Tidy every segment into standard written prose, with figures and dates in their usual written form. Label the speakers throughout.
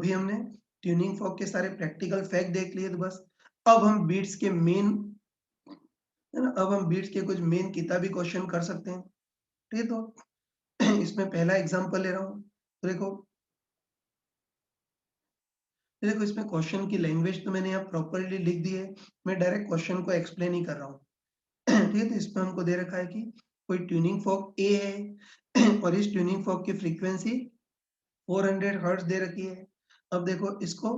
Speaker 1: अभी हमने tuning fork के सारे प्रैक्टिकल फैक्ट देख लिए, तो बस अब हम बीट्स के मेन, है ना, अब हम बीट्स के कुछ मेन किताबी क्वेश्चन कर सकते हैं। ठीक है, तो इसमें पहला एग्जांपल ले रहा हूँ। तो देखो इसमें क्वेश्चन की लैंग्वेज तो मैंने यहाँ प्रॉपरली लिख दी है, मैं डायरेक्ट क्वेश्चन को एक्सप्लेन ही कर रहा हूँ। ठीक है, तो इसमें हमको दे रखा है कि कोई ट्यूनिंग फॉर्क ए है और इस ट्यूनिंग फॉर्क की फ्रीक्वेंसी 400 हर्ट्ज दे रखी है। अब देखो इसको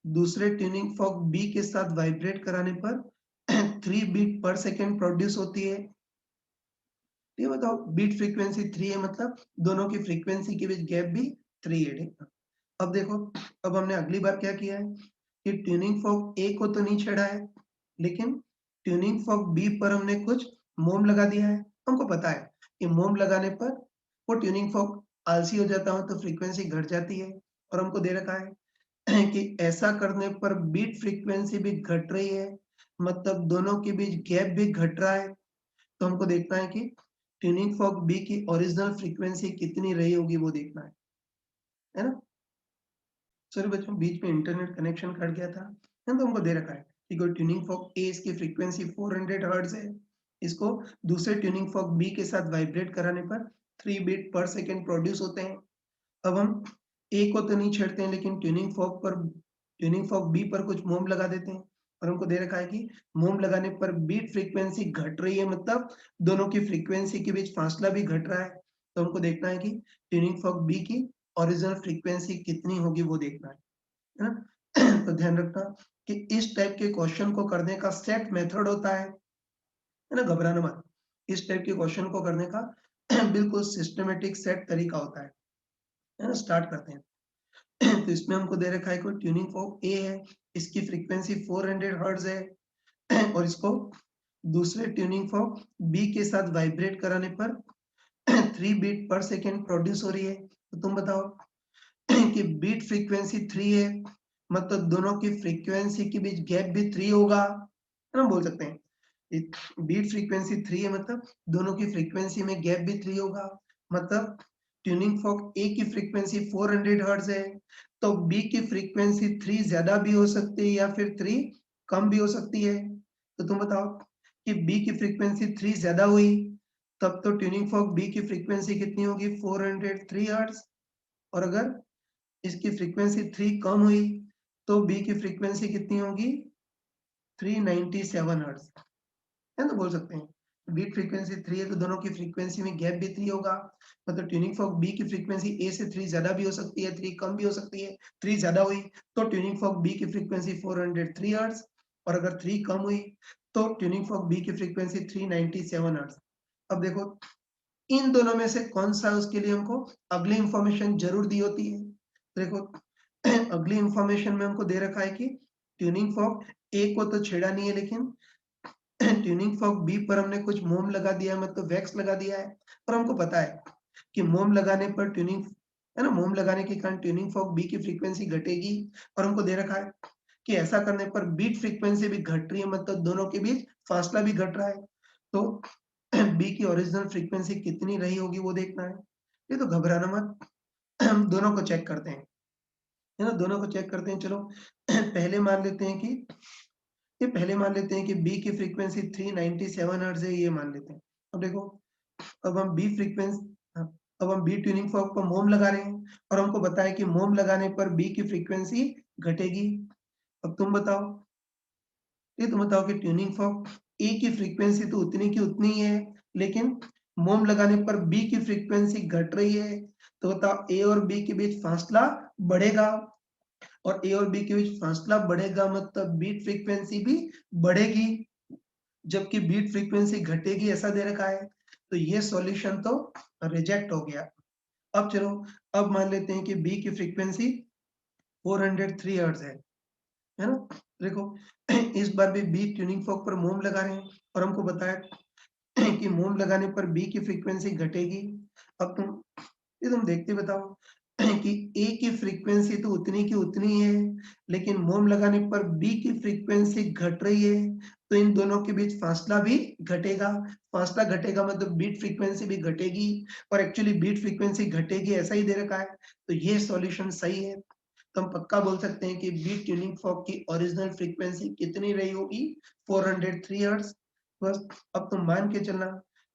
Speaker 1: दूसरे ट्यूनिंग फॉर्क बी के साथ वाइब्रेट कराने पर 3 बीट पर सेकेंड प्रोड्यूस होती है। ये बताओ, बीट फ्रीक्वेंसी 3 है मतलब दोनों की फ्रीक्वेंसी के बीच गैप भी 3 है। ठीक है? अब देखो, अब हमने अगली बार क्या किया है कि ट्यूनिंग फॉर्क ए को तो नहीं छेड़ा है, लेकिन ट्यूनिंग फॉर्क बी पर हमने कुछ मोम लगा दिया है। हमको पता है कि मोम लगाने पर वो ट्यूनिंग फॉर्क आलसी हो जाता है तो फ्रीक्वेंसी घट जाती है, और हमको दे रखा है कि ऐसा करने पर बीट फ्रीक्वेंसी भी घट रही है, मतलब दोनों के बीच गैप भी घट रहा है। तो हमको देखना है कि ट्यूनिंग फॉर्क बी की ओरिजिनल फ्रीक्वेंसी कितनी रही होगी, वो देखना है ना। सॉरी बच्चों, बीच में इंटरनेट कनेक्शन कट गया था। तो हमको दे रखा है कि कोई ट्यूनिंग फॉर्क ए, इसकी फ्रीक्वेंसी 400 हर्ट्ज है, इसको दूसरे ट्यूनिंग फॉर्क बी के साथ वाइब्रेट कराने पर 3 बीट पर सेकेंड प्रोड्यूस होते हैं। अब हम ए को तो नहीं छेड़ते हैं, लेकिन ट्यूनिंग फॉर्क बी पर कुछ मोम लगा देते हैं, और हमको दे रखा है कि मोम लगाने पर बीट फ्रीक्वेंसी घट रही है, मतलब दोनों की फ्रीक्वेंसी के बीच फासला भी घट रहा है। तो हमको देखना है कि ट्यूनिंग फॉर्क बी की ओरिजिनल फ्रीक्वेंसी कितनी होगी, वो देखना है ना। तो ध्यान रखना कि इस टाइप के क्वेश्चन को करने का सेट मेथड होता है ना, घबराना मत। इस टाइप के क्वेश्चन को करने का बिल्कुल सिस्टमेटिक सेट तरीका होता है ना। स्टार्ट करते हैं। तो इसमें हमको दे रखा है कोई ट्यूनिंग फॉर्क ए है, इसकी फ्रीक्वेंसी 400 हर्ट्ज है और इसको दूसरे ट्यूनिंग फॉर्क बी के साथ वाइब्रेट कराने पर 3 बीट पर सेकेंड प्रोड्यूस हो रही है। तो तुम बताओ कि बीट फ्रीक्वेंसी 3 है, मतलब दोनों की फ्रीक्वेंसी के बीच गैप भी 3 होगा, है ना, बोल सकते हैं। बीट फ्रीक्वेंसी 3 है मतलब दोनों की फ्रीक्वेंसी में गैप भी 3 होगा, मतलब ट्यूनिंग फॉर्क ए की फ्रीक्वेंसी 400 हर्ट्ज है, तो बी की फ्रीक्वेंसी 3 ज्यादा भी हो सकती है या फिर 3 कम भी हो सकती है। तो तुम बताओ कि बी की फ्रीक्वेंसी 3 ज्यादा हुई, तब तो ट्यूनिंग फॉर्क बी की फ्रीक्वेंसी कितनी होगी, 403 हर्ट्ज। और अगर इसकी फ्रीक्वेंसी 3 कम हुई तो बी की फ्रीक्वेंसी कितनी होगी, 397 हर्ट्ज, है ना, बोल सकते हैं। बीट फ्रीक्वेंसी 3 है तो दोनों की फ्रीक्वेंसी में गैप भी 3 होगा, मतलब ट्यूनिंग फॉर्क बी की फ्रीक्वेंसी ए से 3 ज्यादा भी हो सकती है, 3 कम भी हो सकती है। 3 ज्यादा हुई तो ट्यूनिंग फॉर्क बी की फ्रीक्वेंसी 403 हर्ट्ज, और अगर 3 कम हुई तो ट्यूनिंग फॉर्क बी की फ्रीक्वेंसी 397 हर्ट्ज। अब देखो इन दोनों में से कौन सा उसके लिए हमको अगली इंफॉर्मेशन जरूर दी होती है। देखो अगली इंफॉर्मेशन में हमको दे रखा है कि ट्यूनिंग फॉर्क ए को तो छेड़ा नहीं है, लेकिन ट्यूनिंग फॉर्क बी पर हमने कुछ मोम लगा दिया है, मतलब वैक्स लगा दिया है। और हमको पता है कि मोम लगाने पर ट्यूनिंग, है ना, मोम लगाने के कारण ट्यूनिंग फॉर्क बी की फ्रीक्वेंसी घटेगी, और हमको दे रखा है कि ऐसा करने पर बीट फ्रीक्वेंसी भी घट रही है, मतलब दोनों के बीच फासला भी घट रहा है। तो बी की ओरिजिनल फ्रीक्वेंसी कितनी रही होगी, वो देखना है। ये तो घबराना मत, हम दोनों को चेक करते हैं, है ना, दोनों को चेक करते हैं। चलो पहले मान लेते हैं कि बी की फ्रीक्वेंसी 397 हर्ट्ज है, ये मान लेते हैं। अब देखो, अब हम बी फ्रीक्वेंसी अब हम बी ट्यूनिंग फॉर्क पर मोम लगा रहे हैं, और हमको बताया कि मोम लगाने पर बी की फ्रीक्वेंसी घटेगी। अब तुम बताओ कि ट्यूनिंग फॉर्क ए की फ्रीक्वेंसी तो उतनी की उतनी ही है, लेकिन मोम लगाने पर बी की फ्रीक्वेंसी घट रही है, तो बताओ ए और बी के बीच फासला बढ़ेगा, और ए और बी के बीच फासला बढ़ेगा मतलब बीट फ्रीक्वेंसी भी बढ़ेगी, जबकि बीट फ्रीक्वेंसी घटेगी, ऐसा दे रखा है। तो ये सॉल्यूशन तो रिजेक्ट हो गया। अब चलो, अब मान लेते हैं कि बी की फ्रीक्वेंसी 403 हर्ट्ज है ना। देखो इस बार भी बी ट्यूनिंग फॉर्क पर मोम लगा रहे हैं, और हमको बताया कि मोम लगाने पर बी की फ्रीक्वेंसी घटेगी। अब तुम देखते बताओ कि ए की फ्रीक्वेंसी तो उतनी की उतनी है, लेकिन मोम लगाने पर बी की फ्रीक्वेंसी घट रही है, तो इन दोनों के बीच फासला भी घटेगा। फासला घटेगा मतलब बीट फ्रीक्वेंसी भी घटेगी, और एक्चुअली बीट फ्रीक्वेंसी घटेगी ऐसा ही दे रखा है, तो ये सॉल्यूशन सही है। तो हम पक्का बोल सकते हैं कि बीट ट्यूनिंग फॉर्क की ओरिजिनल फ्रीक्वेंसी कितनी रही होगी, 403 हर्ट्ज। बस अब तुम मान के चलना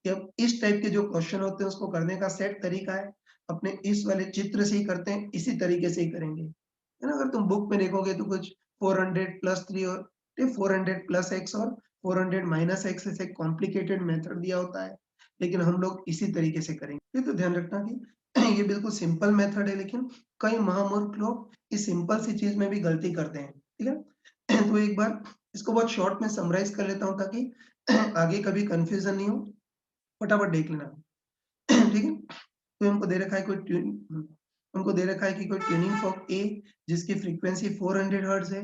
Speaker 1: कि अब इस टाइप के जो क्वेश्चन होते हैं उसको करने का सेट तरीका है, अपने इस वाले चित्र से ही करते हैं, इसी तरीके से ही करेंगे, है ना। अगर तुम बुक में देखोगे तो कुछ 400 प्लस 3 और 400 प्लस एक्स और 400 माइनस एक्स ऐसे कॉम्प्लिकेटेड मेथड दिया होता है, लेकिन हम लोग इसी तरीके से करेंगे। ये तो ध्यान रखना कि ये बिल्कुल सिंपल मेथड है, लेकिन कई महामूर्ख लोग इस सिंपल सी चीज में भी गलती करते हैं, ठीक है। तो एक बार इसको बहुत शॉर्ट में समराइज कर लेता हूँ ताकि आगे कभी कंफ्यूजन नहीं हो, फटाफट देख लेना। ठीक है, तो हमको दे रखा है हमको दे रखा है कि कोई ट्यूनिंग फॉर्क ए जिसकी फ्रीक्वेंसी 400 हर्ट्ज है।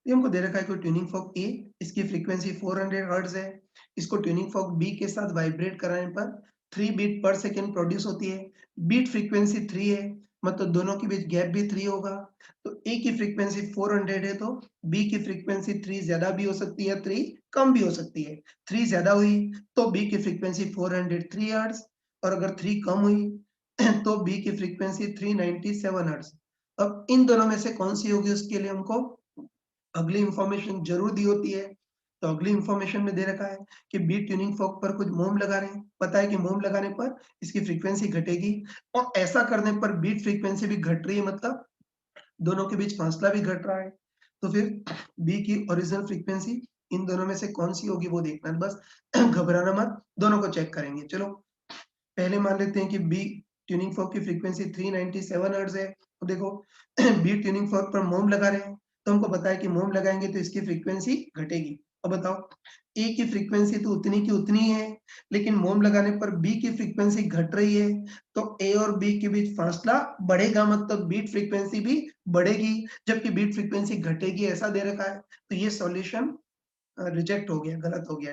Speaker 1: ये हमको दे रखा है कोई ट्यूनिंग फॉर्क ए, इसकी फ्रीक्वेंसी 400 हर्ट्ज है। इसको ट्यूनिंग फॉर्क बी के साथ वाइब्रेट कराने पर 3 बीट पर सेकंड प्रोड्यूस होती है। बीट फ्रीक्वेंसी 3 है, मतलब दोनों के बीच गैप भी 3 होगा। तो ए की फ्रीक्वेंसी 400 है तो बी की फ्रीक्वेंसी 3 ज्यादा भी हो सकती है, 3 कम भी हो सकती है। 3 ज्यादा हुई तो बी की फ्रीक्वेंसी 403 हर्ट्ज, और अगर 3 कम हुई तो बी की फ्रीक्वेंसी 397 हर्ट्ज। अब इन दोनों में से कौन सी होगी उसके लिए हमको अगली इंफॉर्मेशन जरूर दी होती है। तो अगली इंफॉर्मेशन में दे रखा है कि बीट ट्यूनिंग फॉर्क पर कुछ मोम लगा रहे हैं, पता है कि मोम लगाने पर इसकी फ्रीक्वेंसी घटेगी, और ऐसा करने पर बीट फ्रीक्वेंसी भी घट रही है, मतलब दोनों के बीच फासला भी घट रहा है। तो फिर बी की ओरिजिनल फ्रीक्वेंसी इन दोनों में से कौन सी होगी वो देखना है, बस घबराना मत, दोनों को चेक करेंगे। चलो पहले मान लेते हैं कि बी ट्यूनिंग फॉर्क की फ्रीक्वेंसी 397 हर्ट्ज है। तो देखो बी ट्यूनिंग फॉर्क पर मोम लगा रहे हैं, तो हमको पता है कि मोम लगाएंगे तो इसकी फ्रीक्वेंसी घटेगी। अब बताओ, ए की फ्रीक्वेंसी तो उतनी की उतनी है, लेकिन मोम लगाने पर बी की फ्रीक्वेंसी घट रही है, तो ए और बी के बीच फासला बढ़ेगा, मतलब बीट फ्रीक्वेंसी भी बढ़ेगी, जबकि बीट फ्रीक्वेंसी घटेगी, ऐसा दे रखा है। तो ये सॉल्यूशन रिजेक्ट हो गया, गलत हो गया।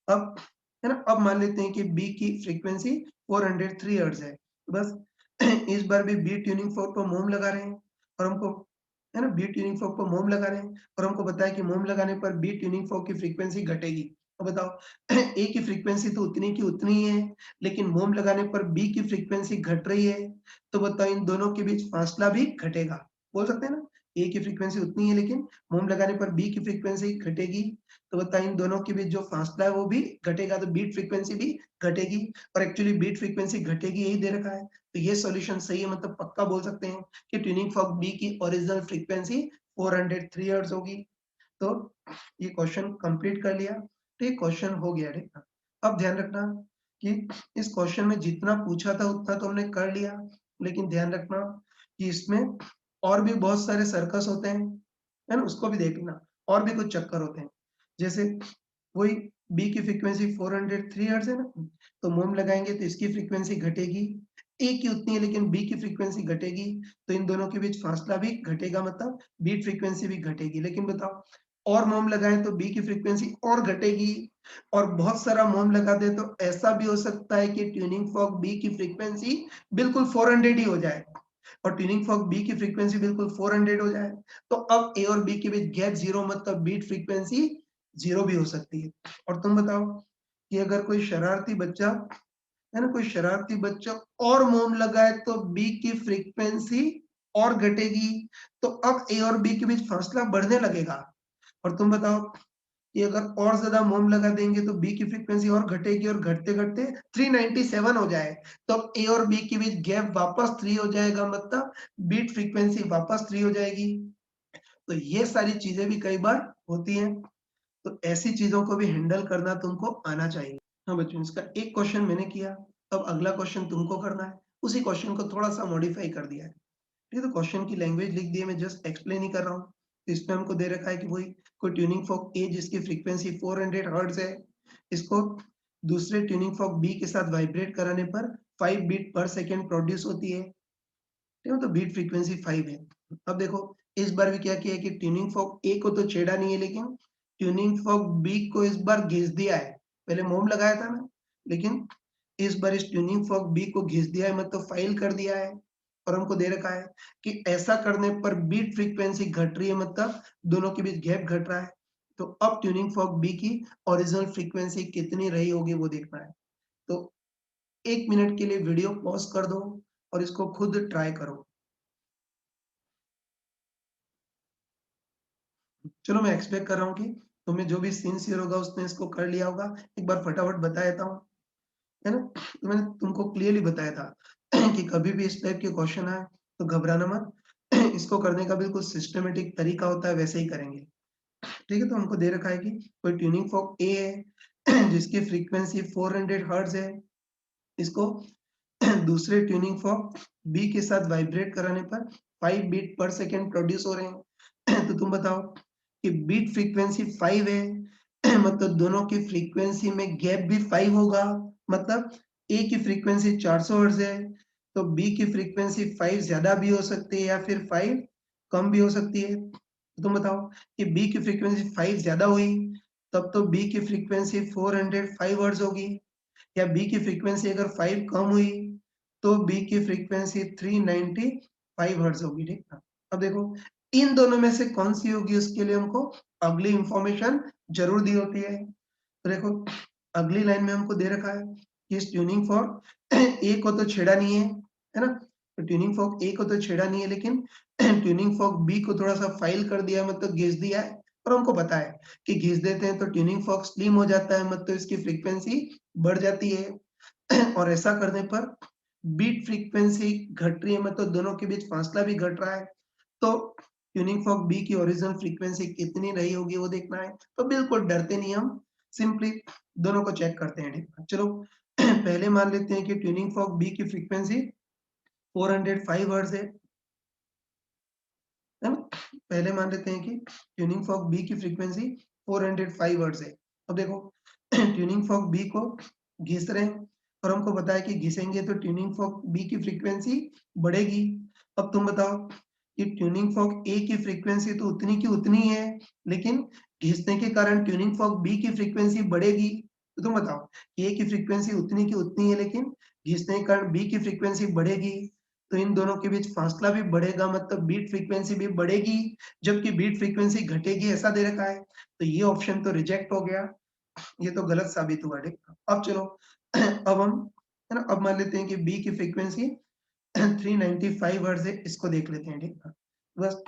Speaker 1: अब है ना, अब मान लेते हैं कि बी की फ्रीक्वेंसी 403 हर्ट्ज है। बस इस बार भी बी ट्यूनिंग फोर्क पर मोम लगा रहे हैं, और हमको है ना, बी ट्यूनिंग फोर्क पर मोम लगा रहे हैं, और हमको पता है कि मोम लगाने पर बी ट्यूनिंग फोर्क की फ्रीक्वेंसी घटेगी। अब बताओ ए की फ्रीक्वेंसी तो उतनी की उतनी है, लेकिन मोम लगाने पर बी की फ्रीक्वेंसी घट रही है, तो बताओ इन दोनों के बीच फासला भी घटेगा। बोल सकते हैं ना, ए की फ्रीक्वेंसी उतनी है लेकिन मोम लगाने पर बी की फ्रीक्वेंसी घटेगी, तो बताइए इन दोनों के बीच जो फासला है वो भी घटेगा, तो बीट फ्रीक्वेंसी भी घटेगी, और एक्चुअली बीट फ्रीक्वेंसी घटेगी यही दे रखा है। तो ये सॉल्यूशन सही है, मतलब पक्का बोल सकते हैं कि ट्यूनिंग फॉर्क बी की ओरिजिनल फ्रीक्वेंसी 403 हर्ट्ज होगी। तो ये क्वेश्चन कंप्लीट कर लिया, तो ये क्वेश्चन हो गया, ठीक है। अब ध्यान रखना कि इस क्वेश्चन में जितना पूछा था उतना तो हमने कर लिया, लेकिन ध्यान रखना कि इसमें और भी बहुत सारे सर्कस होते हैं, है ना, उसको भी देखना, और भी कुछ चक्कर होते हैं। जैसे वही बी की फ्रीक्वेंसी 403 हर्ट्ज है ना, तो मोम लगाएंगे तो इसकी फ्रीक्वेंसी घटेगी, ए की उतनी है लेकिन बी की फ्रीक्वेंसी घटेगी, तो इन दोनों के बीच फासला भी घटेगा, मतलब बीट फ्रीक्वेंसी भी घटेगी। लेकिन बताओ, और मोम लगाएं तो बी की फ्रीक्वेंसी और घटेगी, और बहुत सारा मोम लगा दे तो ऐसा भी हो सकता है कि ट्यूनिंग फॉर्क बी की फ्रीक्वेंसी बिल्कुल 400 ही हो जाए, और ट्यूनिंग फॉर्क बी की फ्रीक्वेंसी बिल्कुल 400 हो जाए, तो अब ए और बी के बीच गैप जीरो, मतलब बीट फ्रीक्वेंसी जीरो भी हो सकती है। और तुम बताओ कि अगर कोई शरारती बच्चा, है ना, कोई शरारती बच्चा और मोम लगाए तो बी की फ्रीक्वेंसी और घटेगी, तो अब ए और बी के बीच फासला बढ़ने लगेगा। और तुम बताओ कि अगर और ज्यादा मोम लगा देंगे तो बी की फ्रीक्वेंसी और घटेगी, और घटते घटते 397 हो जाए, तो अब ए और बी के बीच गैप वापस 3 हो जाएगा, मतलब बीट फ्रीक्वेंसी वापस 3 हो जाएगी। तो ये सारी चीजें भी कई बार होती हैं, तो ऐसी चीजों को भी हैंडल करना तुमको आना चाहिए। हाँ बच्चों, इसका एक क्वेश्चन मैंने किया, अब अगला क्वेश्चन तुमको करना है, उसी क्वेश्चन को थोड़ा सा मॉडिफाई कर दिया है। ठीक है, तो क्वेश्चन की लैंग्वेज लिख दी है, मैं जस्ट एक्सप्लेन ही कर रहा हूँ। तो इसमें हमको दे रखा है कि वही कोई ट्यूनिंग फॉर्क ए जिसकी फ्रीक्वेंसी 400 हर्ट्ज है, इसको दूसरे ट्यूनिंग फॉर्क बी के साथ वाइब्रेट कराने पर 5 बीट पर सेकेंड प्रोड्यूस होती है। ठीक है, तो बीट फ्रीक्वेंसी 5 है। अब देखो, इस बार भी क्या किया है कि ट्यूनिंग फॉर्क ए को तो छेड़ा नहीं है, लेकिन ट्यूनिंग फॉर्क बी को इस बार घिस दिया है। पहले मोम लगाया था ना, लेकिन इस बार इस ट्यूनिंग फॉर्क बी को घिस दिया है, मतलब फाइल कर दिया है, और हमको दे रखा है कि ऐसा करने पर बीट फ्रीक्वेंसी घट रही है, मतलब दोनों के बीच गैप घट रहा है। तो अब ट्यूनिंग फॉर्क बी की ओरिजिनल फ्रीक्वेंसी कितनी रही होगी वो देखना है। तो 1 मिनट के लिए वीडियो पॉज कर दो और इसको खुद ट्राई करो। चलो मैं एक्सपेक्ट कर रहा हूँ कि तुम्हें जो भी सिंसियर होगा उसने इसको कर लिया होगा। एक बार फटाफट बता देता हूँ, है ना? तो मैंने तुमको क्लियरली बताया था कि कभी भी इस टाइप के क्वेश्चन आए तो घबराना मत। इसको करने का बिल्कुल सिस्टमैटिक तरीका होता है, वैसे ही करेंगे। ठीक है? तो हमको दे रखा है कि कोई ट्यूनिंग फॉर्क ए है जिसकी फ्रीक्वेंसी 400 हर्ट्ज है। इसको दूसरे ट्यूनिंग फॉर्क बी के साथ वाइब्रेट कराने पर 5 बीट पर सेकंड प्रोड्यूस हो रहे हैं। तो तुम बताओ कि बीट फ्रीक्वेंसी 5 है, मतलब दोनों की फ्रीक्वेंसी में गैप भी 5 होगा। मतलब ए की फ्रीक्वेंसी 400 हर्ट्ज है, तो बी की फ्रीक्वेंसी 5 ज्यादा भी हो सकती है या फिर 5 कम भी हो सकती है। तो तुम बताओ कि बी की फ्रीक्वेंसी 5 ज्यादा हुई, तब तो बी की फ्रीक्वेंसी 405 हर्ट्ज होगी, या बी की फ्रीक्वेंसी अगर 5 कम हुई तो बी की फ्रीक्वेंसी 395 हर्ट्ज होगी। ठीक है? अब देखो इन दोनों में से कौन सी होगी, उसके लिए हमको अगली इंफॉर्मेशन जरूर दी होती है। तो देखो अगली लाइन में हमको दे रखा है कि इस ट्यूनिंग फॉर्क ए को तो छेड़ा नहीं है ना? तो ट्यूनिंग फॉर्क ए को तो छेड़ा नहीं है, लेकिन ट्यूनिंग फॉर्क बी को थोड़ा सा फाइल कर दिया, मतलब घिस दिया है। और हमको पता है कि घिस देते हैं तो ट्यूनिंग फॉर्क स्लिम हो जाता है, मतलब इसकी फ्रीक्वेंसी बढ़ जाती है। और ऐसा करने पर बीट फ्रीक्वेंसी घट रही है, मतलब दोनों के बीच फासला भी घट रहा है। तो ट्यूनिंग फॉर्क बी की ओरिजिनल फ्रीक्वेंसी कितनी रही होगी वो देखना है। तो बिल्कुल डरते नहीं हम, सिंपली दोनों को चेक करते हैं। ठीक है? चलो पहले मान लेते हैं कि ट्यूनिंग फॉर्क बी की फ्रीक्वेंसी 405 हर्ट्ज है ना? पहले मान लेते हैं कि ट्यूनिंग फॉर्क बी की फ्रीक्वेंसी 405 हर्ट्ज है। अब देखो ट्यूनिंग फॉर्क बी को घिस रहे हैं और हमको पता है कि घिसेंगे तो ट्यूनिंग फॉर्क बी की फ्रीक्वेंसी बढ़ेगी। अब तुम बताओ कि ट्यूनिंग फॉर्क ए की फ्रीक्वेंसी तो उतनी की उतनी है, लेकिन घिसने के कारण ट्यूनिंग फॉर्क बी की फ्रीक्वेंसी बढ़ेगी। तो तुम बताओ ए की फ्रीक्वेंसी उतनी की उतनी है, लेकिन घिसने के कारण बी की फ्रीक्वेंसी बढ़ेगी। तो इन दोनों के बीच फासला भी बढ़ेगा, मतलब बीट फ्रीक्वेंसी भी बढ़ेगी, जबकि बीट फ्रीक्वेंसी घटेगी, ऐसा दे रखा है। तो ये ऑप्शन तो रिजेक्ट हो गया, ये तो गलत साबित हुआ। ठीक। अब चलो अब हम, है ना, अब मान लेते हैं कि बी की फ्रीक्वेंसी 395 हर्ट्ज है, इसको देख लेते हैं। ठीक है? बस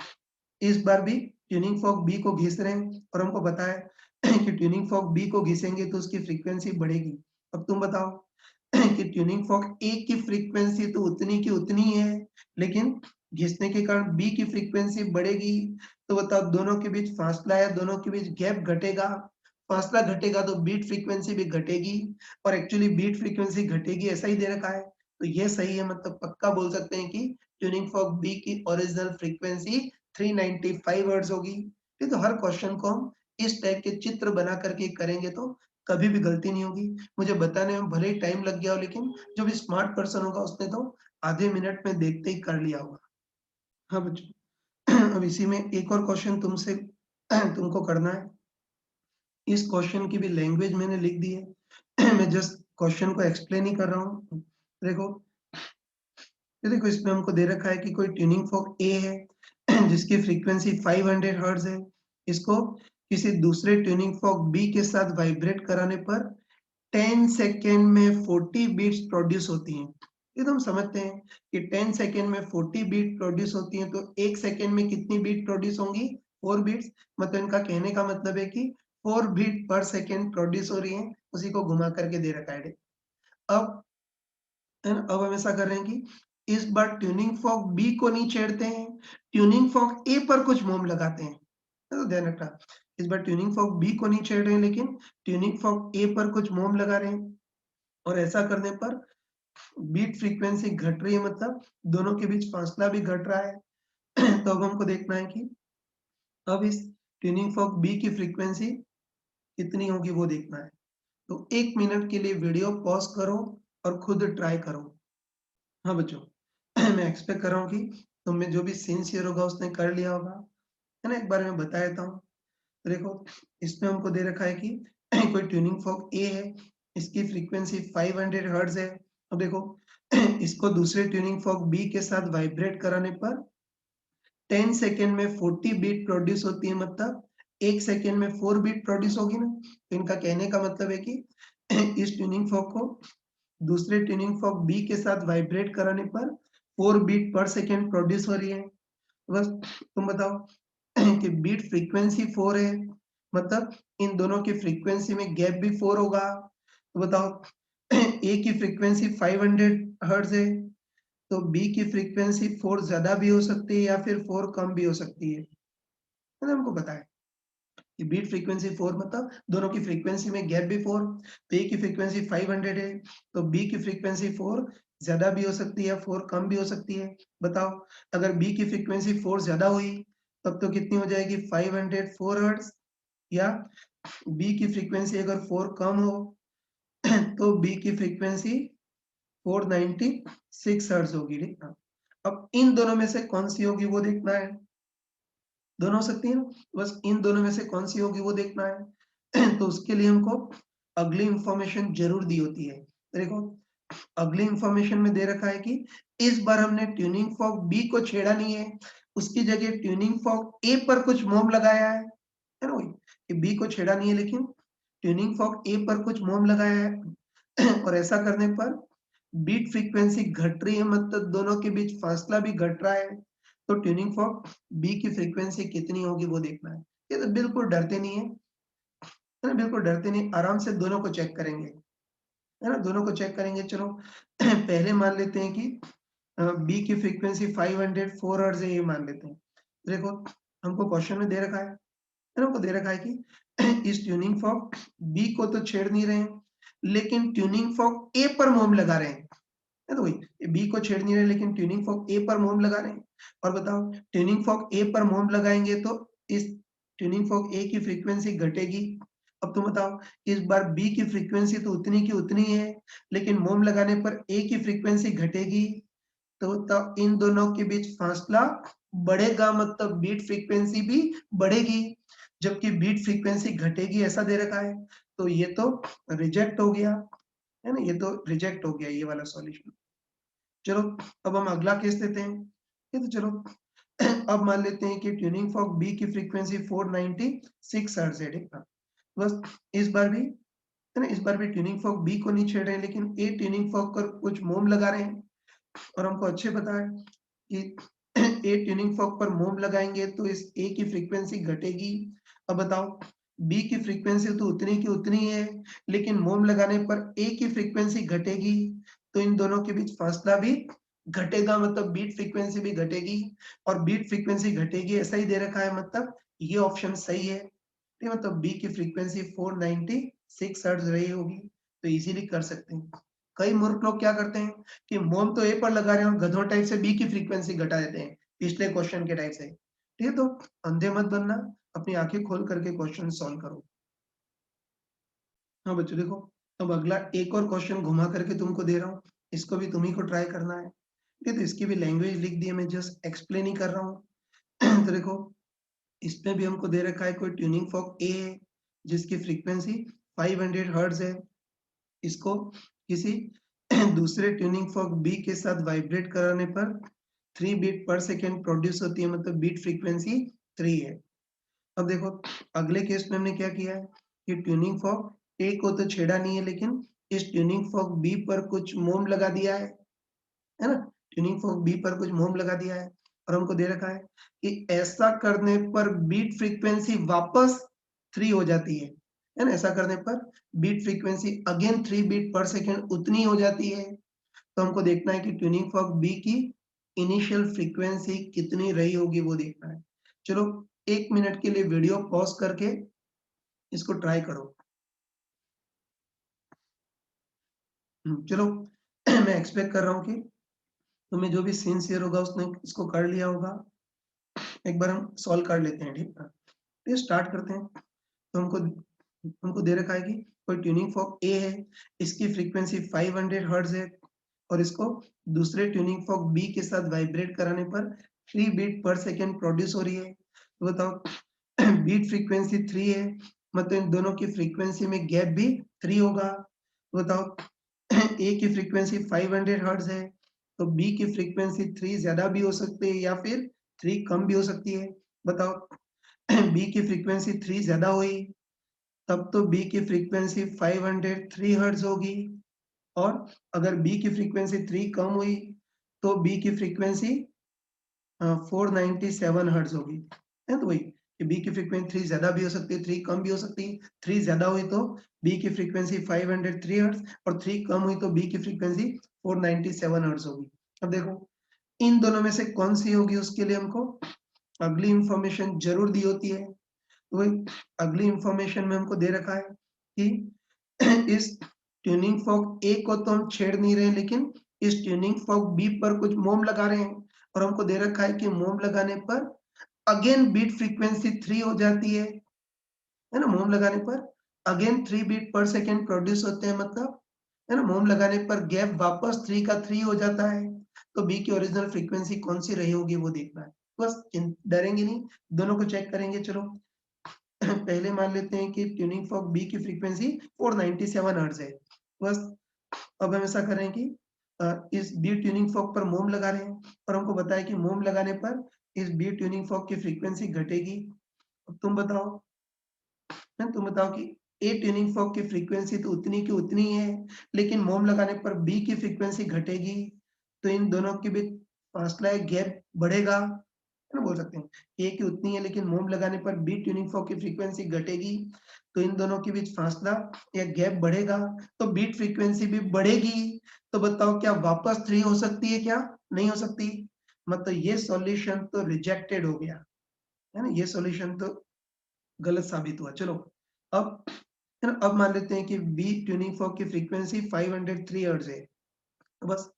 Speaker 1: इस बार भी ट्यूनिंग फॉर्क बी को घिस रहे हैं और हमको पता है कि ट्यूनिंग फॉर्क बी को घिसेंगे तो उसकी फ्रीक्वेंसी बढ़ेगी। अब तुम बताओ कि ट्यूनिंग फॉर्क ए की फ्रीक्वेंसी तो उतनी की उतनी है, लेकिन घिसने के कारण बी की फ्रीक्वेंसी बढ़ेगी। तो बताओ दोनों के बीच फासला है, दोनों के बीच गैप घटेगा। फासला घटेगा तो बीट फ्रीक्वेंसी भी घटेगी, और एक्चुअली बीट फ्रीक्वेंसी घटेगी ऐसा ही दे रखा है। तो ये सही है, मतलब पक्का बोल सकते हैं कि ट्यूनिंग फॉर्क बी की ओरिजिनल फ्रीक्वेंसी 395 हर्ट्ज होगी। ठीक, तो हर क्वेश्चन को हम इस टाइप के चित्र बना करके करेंगे तो कभी भी गलती नहीं होगी। मुझे बताने में भले ही टाइम लग गया हो, लेकिन जो भी स्मार्ट पर्सन होगा उसने तो आधे मिनट में देखते ही कर लिया होगा। हाँ बच्चों, अब इसी में एक और क्वेश्चन तुमसे तुमको करना है। इस क्वेश्चन की भी लैंग्वेज मैंने लिख दी है। मैं जस्ट क्वेश्चन को एक्सप्लेन ही कर रहा हूँ। देखो, ये देखो इसमें हमको दे रखा है कि कोई ट्यूनिंग फॉर्क ए है जिसकी फ्रीक्वेंसी 500 हर्ट्ज है। इसको किसी दूसरे ट्यूनिंग फॉर्क बी के साथ वाइब्रेट कराने पर 10 सेकेंड में 40 बीट्स प्रोड्यूस होती हैं। ये तो हम समझते हैं कि 10 सेकेंड में 40 बीट प्रोड्यूस होती हैं, तो 1 सेकेंड में कितनी बीट प्रोड्यूस होंगी? 4 बीट्स। मतलब इनका कहने का मतलब है कि 4 बीट पर सेकेंड प्रोड्यूस हो रही हैं, उसी को घुमा करके दे रखा है। अब, है ना, अब हम ऐसा कर रहे हैं कि इस बार ट्यूनिंग फॉर्क बी को नहीं छेड़ते हैं, ट्यूनिंग फॉर्क ए पर कुछ मोम लगाते हैं। तो ध्यान रखना, इस बार ट्यूनिंग फॉर्क बी को नहीं छेड़ रहे हैं, लेकिन ट्यूनिंग फॉर्क ए पर कुछ मोम लगा रहे हैं। और ऐसा करने पर बीट फ्रीक्वेंसी घट रही है, मतलब दोनों के बीच फासला भी घट रहा है। तो अब हमको देखना है कि अब इस ट्यूनिंग फॉर्क बी की फ्रीक्वेंसी कितनी होगी वो देखना है। तो 1 मिनट के लिए वीडियो पॉज़ करो और खुद ट्राई करो। हाँ बच्चों, मैं एक्सपेक्ट कर रहा हूँ कि तुम में जो भी सिंसियर होगा उसने कर लिया होगा, है ना? एक बार मैं बता देता हूँ। तो देखो, इसमें हमको दे रखा है कि कोई ट्यूनिंग फॉर्क ए है, इसकी फ्रीक्वेंसी 500 हर्ट्ज है। अब देखो, इसको दूसरे ट्यूनिंग फॉर्क बी के साथ वाइब्रेट कराने पर 10 सेकेंड में 40 बीट प्रोड्यूस होती है, मतलब 1 सेकेंड में 4 बीट प्रोड्यूस होगी ना। तो इनका कहने का मतलब है कि इस ट्यूनिंग फॉर्क को दूसरे ट्यूनिंग फॉर्क बी के साथ वाइब्रेट कराने पर 4 बीट पर सेकेंड प्रोड्यूस हो रही है। बस तुम बताओ कि बीट फ्रीक्वेंसी 4 है, मतलब इन दोनों की फ्रीक्वेंसी में गैप भी 4 होगा। तो बताओ ए की फ्रीक्वेंसी 500 हर्ट्ज है, तो बी की फ्रीक्वेंसी 4 ज़्यादा भी हो सकती है या फिर 4 कम भी हो सकती है ना? हमको पता है कि बीट फ्रीक्वेंसी 4 मतलब दोनों की फ्रीक्वेंसी में गैप भी 4, तो ए की फ्रीक्वेंसी 500 है, तो बी की फ्रीक्वेंसी 4 ज़्यादा भी हो सकती है, 4 कम भी हो सकती है। बताओ अगर बी की फ्रीक्वेंसी 4 ज़्यादा हुई, तब तो कितनी हो जाएगी 504 हर्ट्ज, या बी की फ्रीक्वेंसी अगर 4 कम हो तो बी की फ्रीक्वेंसी 496 हर्ट्ज होगी, ठीक ना? अब इन दोनों में से कौन सी होगी वो देखना है। दोनों हो सकती है ना, बस इन दोनों में से कौन सी होगी वो देखना है। तो उसके लिए हमको अगली इंफॉर्मेशन जरूर दी होती है। देखो अगली इंफॉर्मेशन में दे रखा है कि इस बार हमने ट्यूनिंग फॉर्क बी को छेड़ा नहीं है, उसकी जगह ट्यूनिंग फॉर्क ए पर कुछ मोम लगाया है ना वही, कि बी को छेड़ा नहीं है लेकिन ट्यूनिंग फॉर्क ए पर कुछ मोम लगाया है। और ऐसा करने पर बीट फ्रीक्वेंसी घट रही है, मतलब दोनों के बीच फासला भी घट रहा है, तो ट्यूनिंग फॉर्क बी की फ्रीक्वेंसी कितनी होगी वो देखना है। ये तो बिल्कुल डरते नहीं है ना, बिल्कुल डरते नहीं, आराम से दोनों को चेक करेंगे, है ना? दोनों को चेक करेंगे। चलो पहले मान लेते हैं कि बी की फ्रीक्वेंसी 504 हर्ट्ज है, ये मान लेते हैं। देखो हमको क्वेश्चन में दे रखा है ना, हमको दे रखा है कि इस ट्यूनिंग फॉर्क बी को तो छेड़ नहीं रहे हैं, लेकिन ट्यूनिंग फॉर्क ए पर मोम लगा रहे हैं, है तो वही बी को छेड़ नहीं रहे लेकिन ट्यूनिंग फॉर्क ए पर मोम लगा रहे हैं। और बताओ ट्यूनिंग फॉर्क ए पर मोम लगाएंगे तो इस ट्यूनिंग फॉर्क ए की फ्रीक्वेंसी घटेगी। अब तुम बताओ इस बार बी की फ्रीक्वेंसी तो उतनी की उतनी है, लेकिन मोम लगाने पर ए की फ्रीक्वेंसी घटेगी, तो तब इन दोनों के बीच फासला बढ़ेगा, मतलब बीट फ्रीक्वेंसी भी बढ़ेगी, जबकि बीट फ्रीक्वेंसी घटेगी ऐसा दे रखा है। तो ये तो रिजेक्ट हो गया, है ना? ये तो रिजेक्ट हो गया ये वाला सॉल्यूशन। चलो अब हम अगला केस लेते हैं। ये तो चलो अब मान लेते हैं कि ट्यूनिंग फॉर्क बी की फ्रीक्वेंसी 496 हर्ट्ज है, ठीक ना? बस इस बार भी, है ना, इस बार भी ट्यूनिंग फॉर्क बी को नहीं छेड़ रहे हैं लेकिन ए ट्यूनिंग फॉर्क पर कुछ मोम लगा रहे हैं, और हमको अच्छे पता है कि ए ट्यूनिंग फॉर्क पर मोम लगाएंगे तो इस ए की फ्रीक्वेंसी घटेगी। अब बताओ बी की फ्रीक्वेंसी तो उतनी की उतनी है, लेकिन मोम लगाने पर ए की फ्रीक्वेंसी घटेगी, तो इन दोनों के बीच फासला भी घटेगा, मतलब बीट फ्रीक्वेंसी भी घटेगी, और बीट फ्रीक्वेंसी घटेगी ऐसा ही दे रखा है, मतलब ये ऑप्शन सही है। ठीक है, मतलब बी की फ्रीक्वेंसी 496 हर्ट्ज रही होगी, तो इजीली कर सकते हैं। कई मूर्ख लोग क्या करते हैं कि मोम तो ए पर लगा रहे हैं और गधों टाइप से बी की फ्रीक्वेंसी घटा देते हैं, पिछले क्वेश्चन के टाइप से। ठीक है, तो अंधे मत बनना, अपनी आंखें खोल करके क्वेश्चन सॉल्व करो। हाँ बच्चों देखो, अब अगला एक और क्वेश्चन घुमा करके तुमको दे रहा हूँ, इसको भी तुम्ही को ट्राई करना है। ठीक है, तो इसकी भी लैंग्वेज लिख दी है, मैं जस्ट एक्सप्लेन ही कर रहा हूँ। तो देखो इसमें भी हमको दे रखा है कोई ट्यूनिंग फॉर्क ए है जिसकी फ्रीक्वेंसी 500 हर्ट्ज है, इसको किसी दूसरे ट्यूनिंग फॉर्क बी के साथ वाइब्रेट कराने पर 3 बीट पर सेकेंड प्रोड्यूस होती है, मतलब बीट फ्रीक्वेंसी 3 है। अब देखो अगले केस में हमने क्या किया है कि ट्यूनिंग फॉर्क ए को तो छेड़ा नहीं है लेकिन इस ट्यूनिंग फॉर्क बी पर कुछ मोम लगा दिया है ना? ट्यूनिंग फॉर्क बी पर कुछ मोम लगा दिया है, और हमको दे रखा है कि ऐसा करने पर बीट फ्रीक्वेंसी वापस 3 हो जाती है ना? ऐसा करने पर बीट फ्रीक्वेंसी अगेन 3 बीट पर सेकंड उतनी हो जाती है। तो हमको देखना है कि ट्यूनिंग फॉर्क बी की इनिशियल फ्रीक्वेंसी कितनी रही होगी वो देखना है। चलो 1 मिनट के लिए वीडियो पॉज़ करके इसको ट्राई करो। चलो मैं एक्सपेक्ट कर रहा हूँ कि तुम्हें जो भी सिंसियर होगा उसने इसको कर लिया होगा। एक बार हम सॉल्व कर लेते हैं, ठीक है? तो स्टार्ट करते हैं। तो हमको दे रखा है कि कोई ट्यूनिंग फॉर्क ए है, इसकी फ्रीक्वेंसी 500 हर्ट्ज है, और इसको दूसरे ट्यूनिंग फॉर्क बी के साथ वाइब्रेट कराने पर 3 बीट पर सेकंड प्रोड्यूस हो रही है। तो बताओ बीट फ्रीक्वेंसी 3 है, मतलब इन दोनों की फ्रीक्वेंसी में गैप भी 3 होगा। तो बताओ ए की फ्रीक्वेंसी 500 हर्ट्ज है, तो बी की फ्रीक्वेंसी 3 ज्यादा भी हो सकती है या फिर 3 कम भी हो सकती है। बताओ बी की फ्रीक्वेंसी 3 ज्यादा हुई, तब तो बी की फ्रीक्वेंसी 503 हर्ट्ज होगी, और अगर बी की फ्रीक्वेंसी 3 कम हुई तो बी की फ्रीक्वेंसी 497 हर्ट्ज होगी। है तो वही कि बी की फ्रीक्वेंसी 3 ज़्यादा भी हो सकती है, 3 कम भी हो सकती है। 3 ज़्यादा हुई तो बी की फ्रीक्वेंसी 503 हर्ट्ज़ और 3 कम हुई तो बी की फ्रीक्वेंसी 497 हर्ट्ज़ होगी। अब देखो इन दोनों में से कौन-सी होगी उसके लिए हमको अगली इन्फॉर्मेशन ज़रूर दी होती है। तो वही अगली इन्फॉर्मेशन में हमको दे रखा है कि इस ट्यूनिंग फॉर्क ए को तो हम छेड़ नहीं रहे हैं, लेकिन इस ट्यूनिंग फॉर्क बी पर कुछ मोम लगा रहे हैं और हमको दे रखा है कि मोम लगाने पर अगेन बीट फ्रीक्वेंसी 3 हो जाती है ना? मोम लगाने पर अगेन 3 बीट पर सेकंड प्रोड्यूस होते हैं, मतलब है ना? मोम लगाने पर गैप वापस 3 का 3 हो जाता है। तो बी की ओरिजिनल फ्रीक्वेंसी कौन-सी रही होगी वो देखना है। बस डरेंगे नहीं, दोनों को चेक करेंगे चलो। पहले मान लेते हैं कि ट्यूनिंग फॉर्क बी की फ्रीक्वेंसी 497 हर्ट्ज है। बस अब हम ऐसा करें कि इस बी ट्यूनिंग फॉर्क पर मोम लगा रहे हैं और हमको बताया कि मोम लगाने पर इस बी ट्यूनिंग फॉर्क की फ्रीक्वेंसी घटेगी। अब तुम बताओ कि ए ट्यूनिंग फॉर्क की फ्रीक्वेंसी तो उतनी की उतनी ही है, लेकिन मोम लगाने पर बी की फ्रीक्वेंसी घटेगी, तो इन दोनों के बीच फासला है, गैप बढ़ेगा, है ना? बोल सकते हैं ए की उतनी है लेकिन मोम लगाने पर बी ट्यूनिंग फॉर्क की फ्रीक्वेंसी घटेगी, तो इन दोनों के बीच फासला या गैप बढ़ेगा, तो बीट फ्रीक्वेंसी भी बढ़ेगी। तो बताओ क्या वापस 3 हो सकती है क्या? नहीं हो सकती। मतलब ये सॉल्यूशन तो रिजेक्टेड हो गया, है ना? ये सॉल्यूशन तो गलत साबित हुआ। चलो अब है ना? अब मान लेते हैं कि बी ट्यूनिंग फॉर्क की फ्रीक्वेंसी 503 हर्ट्ज है। तो बस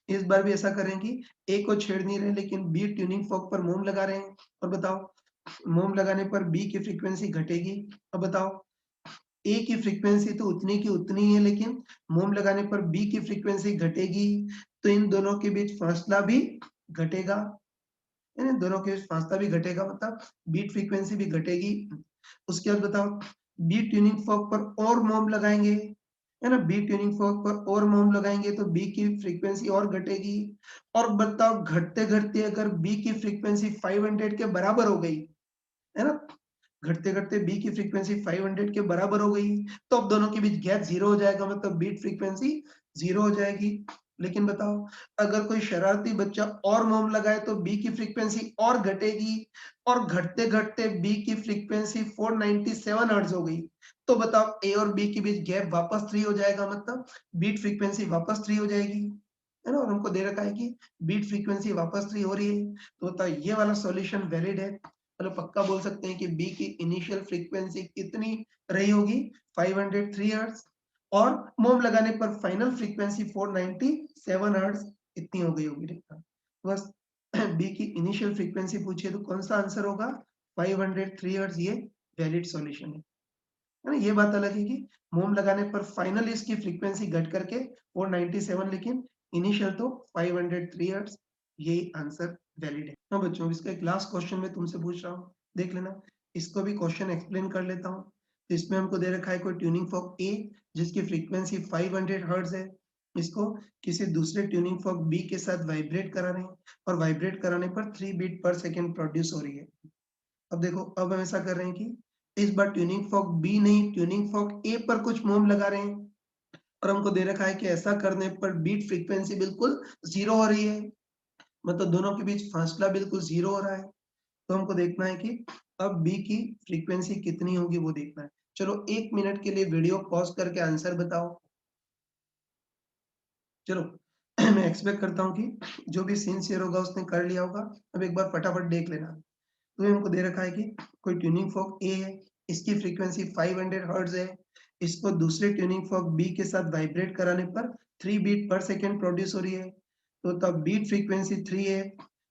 Speaker 1: इस बार भी ऐसा करें कि ए को छेड़ नहीं रहे लेकिन बी ट्यूनिंग फॉर्क पर मोम लगा रहे हैं और बताओ मोम लगाने पर बी की फ्रीक्वेंसी घटेगी। अब बताओ ए की फ्रीक्वेंसी तो उतनी की उतनी है लेकिन मोम लगाने पर बी की फ्रीक्वेंसी घटेगी, तो इन दोनों के बीच फासला भी घटेगा। इन दोनों के बीच फासला भी घटेगा, मतलब बीट फ्रीक्वेंसी भी घटेगी। उसके बाद बताओ बी ट्यूनिंग फॉर्क पर और मोम लगाएंगे, है ना? बी ट्यूनिंग फॉर्क पर और मोम लगाएंगे तो बी की फ्रीक्वेंसी और घटेगी। और बताओ घटते-घटते अगर बी की फ्रीक्वेंसी 500 के बराबर हो गई, है ना? घटते-घटते बी की फ्रीक्वेंसी 500 के बराबर हो गई, तो अब दोनों के बीच गैप 0 हो जाएगा, मतलब बीट फ्रीक्वेंसी 0 हो जाएगी। लेकिन बताओ अगर कोई शरारती बच्चा और मोम लगाए तो बी की फ्रीक्वेंसी और घटेगी और घटते-घटते बी की फ्रीक्वेंसी 497 हर्ट्ज हो गई। तो बताओ ए और बी के बीच गैप वापस 3 हो जाएगा, मतलब बीट फ्रीक्वेंसी वापस 3 हो जाएगी। है ना? और हमको दे रखा है कि बीट फ्रीक्वेंसी वापस 3 हो रही है। तो बताओ ये वाला सॉल्यूशन वैलिड है। मतलब पक्का बोल सकते हैं कि बी की इनिशियल फ्रीक्वेंसी कितनी रही होगी 503 हर्ट्ज और मोम लगाने पर फाइनल फ्रीक्वेंसी 497 हर्ट्ज इतनी हो गई होगी। ठीक है, बस बी की इनिशियल फ्रीक्वेंसी पूछिए तो कौन सा आंसर होगा 503 हर्ट्ज, ये वैलिड सॉल्यूशन है ना? ये बात अलग है कि मोम लगाने पर फाइनल इसकी फ्रीक्वेंसी घट करके 497, लेकिन इनिशियल तो 503 हर्ट्ज, ये आंसर वैलिड है। हाँ बच्चों, इसका एक लास्ट क्वेश्चन मैं तुमसे पूछ रहा हूँ, देख लेना। इसको भी क्वेश्चन एक्सप्लेन कर लेता हूँ। तो इसमें हमको दे रखा है कोई ट्यूनिंग फॉर्क ए जिसकी फ्रीक्वेंसी 500 हर्ट्ज है। इसको किसी दूसरे ट्यूनिंग फॉर्क बी के साथ वाइब्रेट करा रहे हैं और वाइब्रेट कराने पर 3 बीट पर सेकंड प्रोड्यूस हो रही है। अब देखो अब हम ऐसा कर रहे हैं कि इस बार ट्यूनिंग फॉर्क बी नहीं, ट्यूनिंग फॉर्क ए पर कुछ मोम लगा रहे हैं और हमको दे रखा है कि ऐसा करने पर बीट फ्रीक्वेंसी बिल्कुल 0 हो रही है, मतलब दोनों के बीच फासला बिल्कुल 0 हो रहा है। तो हमको देखना है कि अब बी की फ्रीक्वेंसी कितनी होगी वो देखना है। चलो 1 मिनट के लिए वीडियो पॉज़ करके आंसर बताओ। चलो मैं एक्सपेक्ट करता हूँ कि जो भी सिंसियर होगा उसने कर लिया होगा। अब एक बार फटाफट देख लेना। तो ये हमको दे रखा है कि कोई ट्यूनिंग फॉर्क ए है, इसकी फ्रीक्वेंसी 500 हर्ट्ज है। इसको दूसरे ट्यूनिंग फॉर्क बी के साथ वाइब्रेट कराने पर 3 बीट पर सेकंड प्रोड्यूस हो रही है। तो तब बीट फ्रीक्वेंसी 3 है,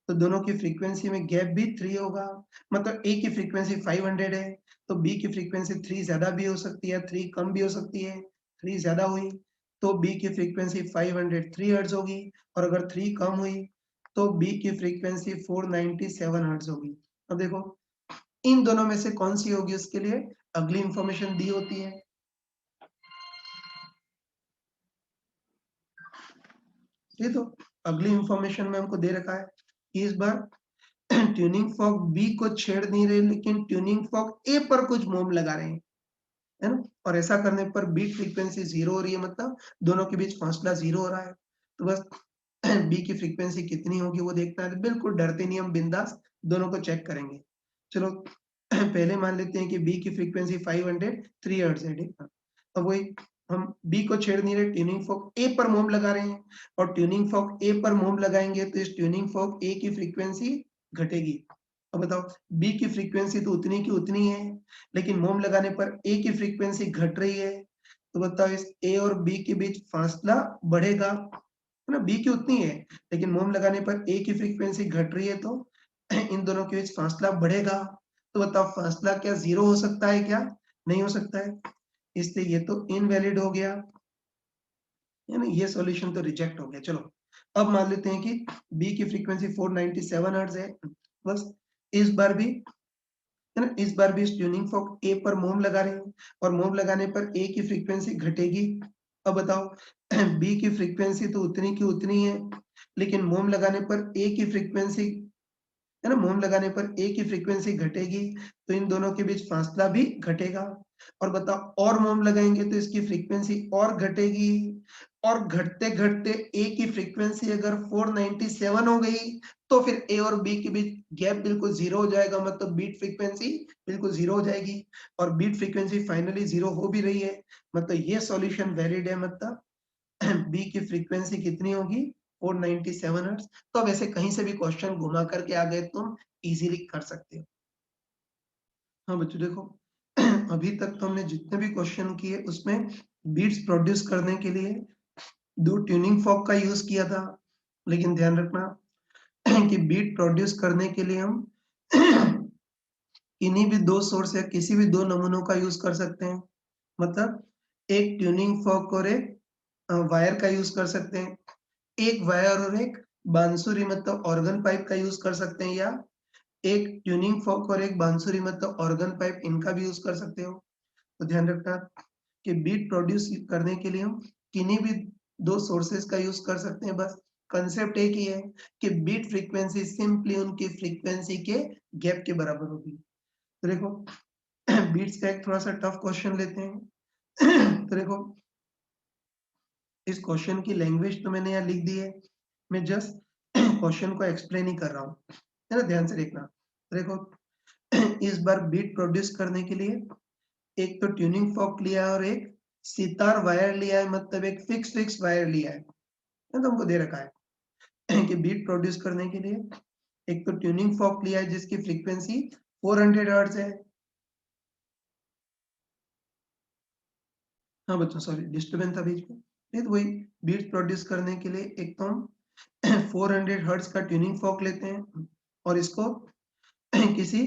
Speaker 1: तो दोनों की फ्रीक्वेंसी में गैप भी 3 होगा। मतलब ए की फ्रीक्वेंसी 500 है, तो बी की फ्रीक्वेंसी 3 ज़्यादा भी हो सकती है, 3 कम भी हो सकती है। 3 ज़्यादा हुई, तो बी की फ्रीक्वेंसी 503 हर्ट्ज होगी और अगर 3 कम हुई, तो बी की फ्रीक्वेंसी 497 हर्ट्ज होगी। अब देखो इन दोनों में से कौन सी होगी उसके लिए अगली इंफॉर्मेशन दी होती है। ये तो अगली इंफॉर्मेशन में हमको दे रखा है कि इस बार ट्यूनिंग फॉर्क बी को छेड़ नहीं रहे लेकिन ट्यूनिंग फॉर्क ए पर कुछ मोम लगा रहे हैं, है ना? और ऐसा करने पर बीट फ्रीक्वेंसी 0 हो रही है, मतलब दोनों के बीच फासला 0 हो रहा है। तो बस बी की फ्रीक्वेंसी कितनी होगी वो देखना है। तो बिल्कुल डरते नहीं, हम बिंदास दोनों को चेक करेंगे। चलो पहले मान लेते हैं कि बी की फ्रीक्वेंसी 503 हर्ट्ज है, ठीक है। अब वही हम बी को छेड़ नहीं रहे, ट्यूनिंग फॉर्क ए पर मोम लगा रहे हैं, और ट्यूनिंग फॉर्क ए पर मोम लगाएंगे तो इस ट्यूनिंग फॉर्क ए की फ्रीक्वेंसी घटेगी। अब बताओ, बी की फ्रीक्वेंसी तो उतनी की उतनी है, लेकिन मोम लगाने पर ए की फ्रीक्वेंसी घट रही है, तो बताओ इस ए और बी के बीच फासला बढ़ेगा, है ना। बी की उतनी है, लेकिन मोम लगाने पर ए की फ्रीक्वेंसी घट रही है, तो इन दोनों के बीच फासला बढ़ेगा। तो बताओ फासला क्या जीरो हो सकता है क्या? नहीं हो सकता है, इसलिए ये तो इनवैलिड हो गया, है ना। ये सॉल्यूशन तो रिजेक्ट हो गया। चलो अब मान लेते हैं कि बी की फ्रीक्वेंसी 497 हर्ट्ज है, बस इस बार भी, है ना, इस बार भी इस ट्यूनिंग फॉर्क ए पर मोम लगा रहे हैं, और मोम लगाने पर ए की फ्रीक्वेंसी घटेगी। अब बताओ बी की फ्रीक्वेंसी तो उतनी की उतनी है, लेकिन मोम लगाने पर ए की फ्रीक्वेंसी, है ना, मोम लगाने पर ए की फ्रीक्वेंसी घटेगी, तो इन दोनों के बीच फासला भी घटेगा। और बताओ और मोम लगाएंगे तो इसकी फ्रीक्वेंसी और घटेगी, और घटते घटते ए की फ्रीक्वेंसी अगर 497 हो गई, तो फिर ए और बी के बीच गैप बिल्कुल जीरो हो जाएगा, मतलब बीट फ्रीक्वेंसी बिल्कुल जीरो हो जाएगी, और बीट फ्रीक्वेंसी फाइनली जीरो हो भी रही है, मतलब ये सॉल्यूशन वैलिड है, मतलब बी की फ्रीक्वेंसी कितनी होगी? 497 हर्ट्ज। तो अब ऐसे कहीं से भी क्वेश्चन घुमा करके आ गए तुम इजीली कर सकते हो। हाँ बच्चों देखो, अभी तक तो हमने जितने भी क्वेश्चन किए उसमें बीट्स प्रोड्यूस करने के लिए दो ट्यूनिंग फॉर्क का यूज किया था, लेकिन ध्यान रखना कि बीट प्रोड्यूस करने के लिए हम किन्हीं भी दो सोर्स या किसी भी दो नमूनों का यूज कर सकते हैं, मतलब एक ट्यूनिंग फॉर्क और एक वायर का यूज कर सकते हैं, एक वायर और एक बांसुरी मतलब ऑर्गन पाइप का यूज कर सकते हैं, या एक ट्यूनिंग फॉर्क और एक बांसुरी मतलब ऑर्गन पाइप, इनका भी यूज कर सकते हो। तो ध्यान रखना कि बीट प्रोड्यूस करने के लिए हम किन्हीं भी दो सोर्सेस का यूज कर सकते हैं, बस कंसेप्ट एक ही है कि बीट फ्रीक्वेंसी सिंपली उनकी फ्रीक्वेंसी के गैप के बराबर होगी। तो देखो बीट्स का एक थोड़ा सा टफ क्वेश्चन लेते हैं। तो देखो इस क्वेश्चन की लैंग्वेज तो मैंने यहाँ लिख दी है, मैं जस्ट क्वेश्चन को एक्सप्लेन ही कर रहा हूँ, है ना, ध्यान से देखना। देखो इस बार बीट प्रोड्यूस करने के लिए एक तो ट्यूनिंग फॉर्क लिया है और एक सितार वायर लिया है, मतलब एक फिक्स वायर लिया है, तो हमको दे रखा है कि बीट प्रोड्यूस करने के लिए एक तो ट्यूनिंग फॉर्क लिया है जिसकी फ्रीक्वेंसी 400 हर्ट्ज है। हाँ बच्चों सॉरी डिस्टर्बेंस था बीच में, नहीं तो वही बीट प्रोड्यूस करने के लिए एक तो हम 400 हर्ट्ज का ट्यूनिंग फॉर्क लेते हैं, और इसको किसी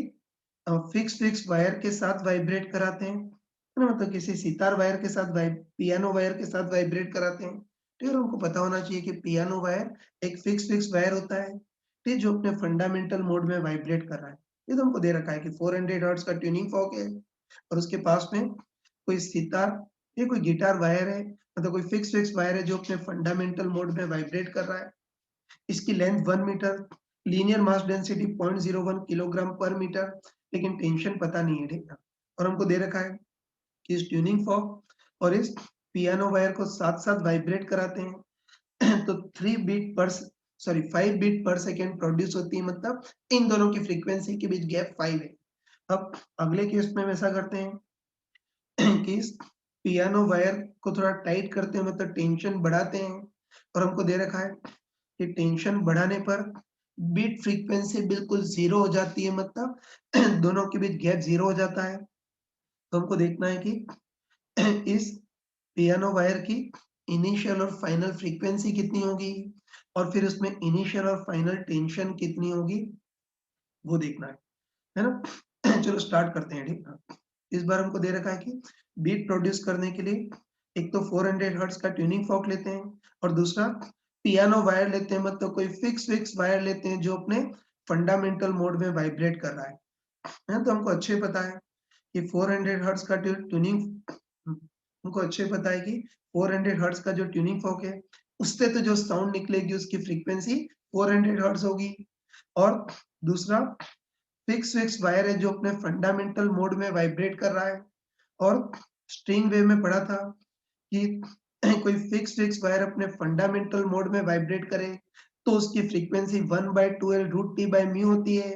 Speaker 1: फिक्स वायर के साथ वाइब्रेट कराते हैं, है ना, मतलब किसी सितार वायर के साथ पियानो वायर के साथ वाइब्रेट कराते हैं। ठीक है, और हमको पता होना चाहिए कि पियानो वायर एक फिक्स वायर होता है, ठीक, जो अपने फंडामेंटल मोड में वाइब्रेट कर रहा है। ये तो हमको दे रखा है कि 400 हर्ट्ज का ट्यूनिंग फॉर्क है, और उसके पास में कोई सितार, ये कोई गिटार वायर है, मतलब कोई फिक्स वायर है जो अपने फंडामेंटल मोड में वाइब्रेट कर रहा है। इसकी length 1 metre, linear mass density 0.01 kilogram पर मीटर, लेकिन टेंशन पता नहीं है, ठीक है। और हमको दे रखा है कि इस ट्यूनिंग फॉर्क और इस पियानो वायर को साथ-साथ वाइब्रेट कराते हैं तो 3 बीट पर सॉरी 5 बीट पर सेकंड प्रोड्यूस होती है, मतलब इन दोनों की फ्रीक्वेंसी के बीच गैप 5 है। अब अगले केस में हम ऐसा करते हैं कि इस पियानो वायर को थोड़ा टाइट करते हैं, मतलब टेंशन बढ़ाते हैं, और हमको दे रखा है कि टेंशन बढ़ाने पर बीट फ्रीक्वेंसी बिल्कुल जीरो हो जाती है, मतलब दोनों के बीच गैप जीरो हो जाता है। तो हमको देखना है कि इस पियानो वायर की इनिशियल और फाइनल फ्रीक्वेंसी कितनी होगी, और फिर उसमें इनिशियल और फाइनल टेंशन कितनी होगी, वो देखना है ना। चलो स्टार्ट करते हैं, ठीक है। इस बार हमको दे रखा है कि बीट प्रोड्यूस करने के लिए एक तो 400 हर्ट्ज का ट्यूनिंग फॉर्क लेते हैं, और दूसरा पियानो वायर लेते हैं, मतलब कोई फिक्स वायर लेते हैं जो अपने फंडामेंटल मोड में वाइब्रेट कर रहा है। तो हमको अच्छे पता है कि 400 हर्ट्ज का ट्यूनिंग, हमको अच्छे पता है कि 400 हर्ट्ज का जो ट्यूनिंग फॉर्क है उससे तो जो साउंड निकलेगी उसकी फ्रीक्वेंसी 400 हर्ट्ज होगी, और दूसरा फिक्स वायर है जो अपने फंडामेंटल मोड में वाइब्रेट कर रहा है। और स्ट्रिंग वेव में पढ़ा था कि कोई फिक्स वायर अपने फंडामेंटल मोड में वाइब्रेट करे तो उसकी फ्रीक्वेंसी 1/12 होती है,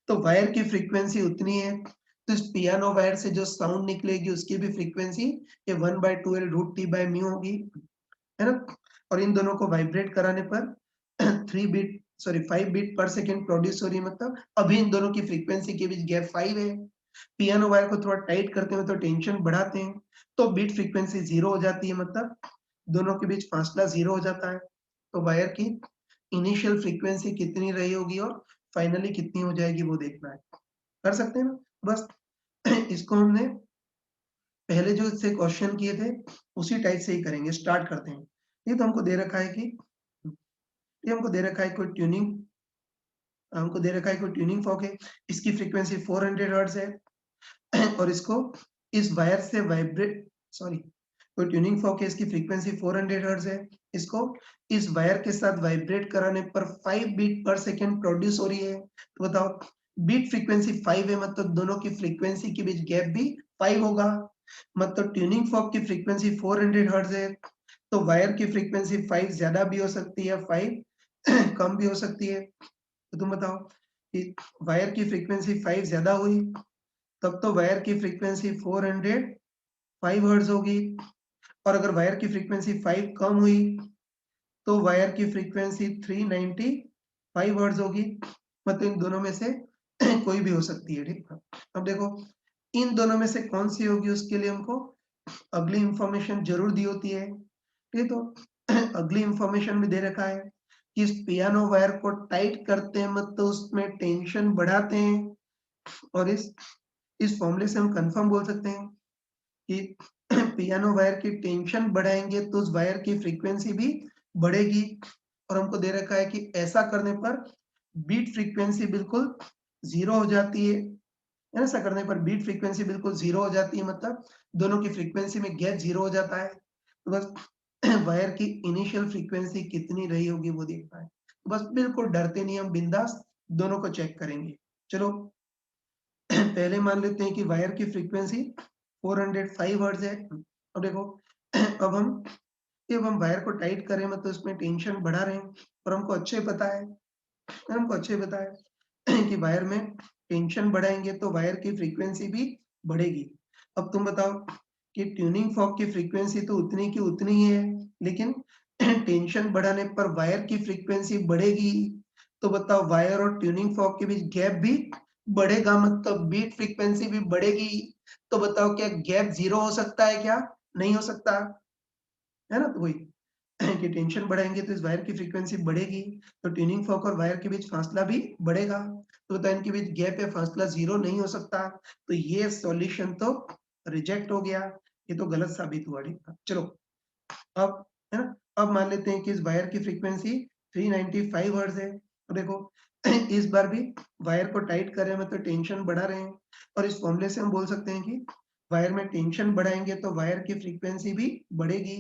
Speaker 1: तो वायर की फ्रीक्वेंसी उतनी है, तो इस पियानो वायर से जो साउंड निकलेगी उसकी भी फ्रीक्वेंसी ये 1/12 होगी, है ना? और इन दोनों को वाइब्रेट कराने पर 5 बीट पर सेकंड प्रोड्यूस हो रही है, मतलब अभी इन दोनों की फ्रीक्वेंसी के बीच गैप 5 है। पियानो वायर को थोड़ा टाइट करते हैं तो टेंशन बढ़ाते हैं, तो बीट फ्रीक्वेंसी 0 हो जाती है, मतलब दोनों के बीच फासला 0 हो जाता है। तो वायर की इनिशियल फ्रीक्वेंसी कितनी रही होगी और फाइनली कितनी हो जाएगी वो देखना है। कर सकते हैं ना? बस इसको हमने पहले जो इससे क्वेश्चन किए थे, उसी टाइप से ही करेंगे, स्टार्ट करते हैं। ये तो हमको दे रखा है कि ये हमको दे रखा है कोई ट्यूनिंग हमको दे रखा है कोई ट्यूनिंग फॉर्क है, इसकी फ्रीक्वेंसी 400 हर्ट्ज़ है और इसको इस वायर से वाइब्रेट सॉरी कोई ट्यूनिंग फॉर्क है, इसकी फ्रीक्वेंसी 400 हर्ट्ज़ है, इसको इस वायर के साथ वाइब्रेट कराने पर 5 बीट पर सेकंड प्रोड्यूस हो रही है। तो बताओ बीट फ्रीक्वेंसी 5 है, मतलब दोनों की फ्रीक्वेंसी के बीच गैप भी 5 होगा, मतलब ट्यूनिंग फॉर्क की फ्रीक्वेंसी 400 हर्ट्ज़ है, तो वायर की फ्रीक्वेंसी 5 ज़्यादा भी हो सकती है, 5 कम भी हो सकती है। तो तुम बताओ कि वायर की फ्रीक्वेंसी 5 ज़्यादा हुई, तब तो वायर की फ्रीक्वेंसी 405 हर्ट्ज़ होगी, और अगर वायर की फ्रीक्वेंसी 5 कम हुई, तो वायर की फ्रीक्वेंसी 395 हर्ट्ज़ होगी, मतलब इन दोनों में से कोई भी हो सकती है, ठीक है? अब देखो, इन दोनों में से कौन-सी होगी उसके लिए हमको अगली इन्फॉर्मेशन ज़रूर दी होती है। ये तो अगली इन्फॉर्मेशन में दे रखा है कि इस पियानो वायर को टाइट करते हैं, मतलब उसमें टेंशन बढ़ाते हैं, और इस फॉर्मूले से हम कंफर्म बोल सकते हैं कि पियानो वायर की टेंशन बढ़ाएँगे तो उस वायर की फ्रीक्वेंसी भी बढ़ेगी, और हमको दे रखा है कि ऐसा करने पर बीट फ्रीक्वेंसी बिल्कुल 0 हो जाती है। ऐसा करने पर बीट फ्रीक्वेंसी बिल्कुल 0 हो जाती है, मतलब दोनों की फ्रीक्वेंसी में गैप 0 हो जाता है। तो बस वायर की इनिशियल फ्रीक्वेंसी कितनी रही होगी वो देखना है। तो बस बिल्कुल डरते नहीं, हम बिंदास दोनों को चेक करेंगे। चलो पहले मान लेते हैं कि वायर की फ्रीक्वेंसी 405 हर्ट्ज़ है। अब देखो अब हम वायर को टाइट कर रहे हैं, मतलब उसमें टेंशन बढ़ा रहे हैं, और हमको अच्छे पता है कि वायर में टेंशन बढ़ाएँगे तो वायर की फ्रीक्वेंसी भी बढ़ेगी। अब तुम बताओ कि ट्यूनिंग फॉर्क की फ्रीक्वेंसी तो उतनी की उतनी ही है, लेकिन टेंशन बढ़ाने पर वायर की फ्रीक्वेंसी बढ़ेगी। तो बताओ वायर और ट्यूनिंग फॉर्क के बीच गैप भी बढ़ेगा, मतलब बीट फ्रीक्वेंसी भी बढ़ेगी। तो बताओ क्या गैप 0 हो सकता है क्या? नहीं हो सकता, है ना? तो वही कि टेंशन बढ़ाएँगे तो इस वायर की फ्रीक्वेंसी बढ़ेगी, तो ट्यूनिंग फॉर्क और वायर के बीच फासला भी बढ़ेगा। तो बताओ इनके बीच गैप या फासला 0 नहीं हो सकता, तो ये सॉल्यूशन तो रिजेक्ट हो गया, ये तो गलत साबित हुआ, ठीक है। चलो अब है ना? अब मान लेते हैं कि इस वायर की फ्रीक्वेंसी 395 हर्ट्ज़ है। तो देखो इस बार भी वायर को टाइट कर रहे हैं, मतलब टेंशन बढ़ा रहे हैं, और इस फॉर्मूले से हम बोल सकते हैं कि वायर में टेंशन बढ़ाएँगे तो वायर की फ्रीक्वेंसी भी बढ़ेगी।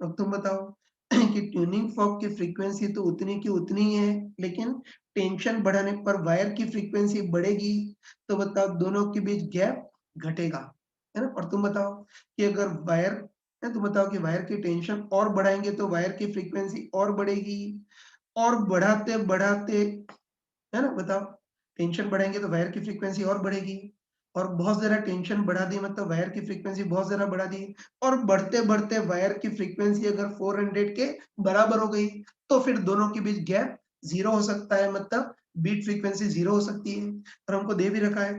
Speaker 1: अब तुम बताओ कि ट्यूनिंग फॉर्क की फ्रीक्वेंसी तो उतनी की उतनी ही है, लेकिन टेंशन बढ़ाने पर वायर की फ्रीक्वेंसी बढ़ेगी, तो बताओ दोनों के बीच गैप घटेगा, है ना? और तुम बताओ कि अगर वायर तुम बताओ कि वायर की टेंशन और बढ़ाएँगे तो वायर की फ्रीक्वेंसी और बढ़ेगी, और बढ़ाते-बढ़ाते, है ना? बताओ टेंशन बढ़ाएँगे तो वायर की फ्रीक्वेंसी और बढ़ेगी, और बहुत ज़्यादा टेंशन बढ़ा दी, मतलब वायर की फ्रीक्वेंसी बहुत ज़्यादा बढ़ा दी, और बढ़ते-बढ़ते वायर की फ्रीक्वेंसी अगर 400 के बराबर हो गई, तो फिर दोनों के बीच गैप 0 हो सकता है, मतलब बीट फ्रीक्वेंसी 0 हो सकती है। और हमको दे भी रखा है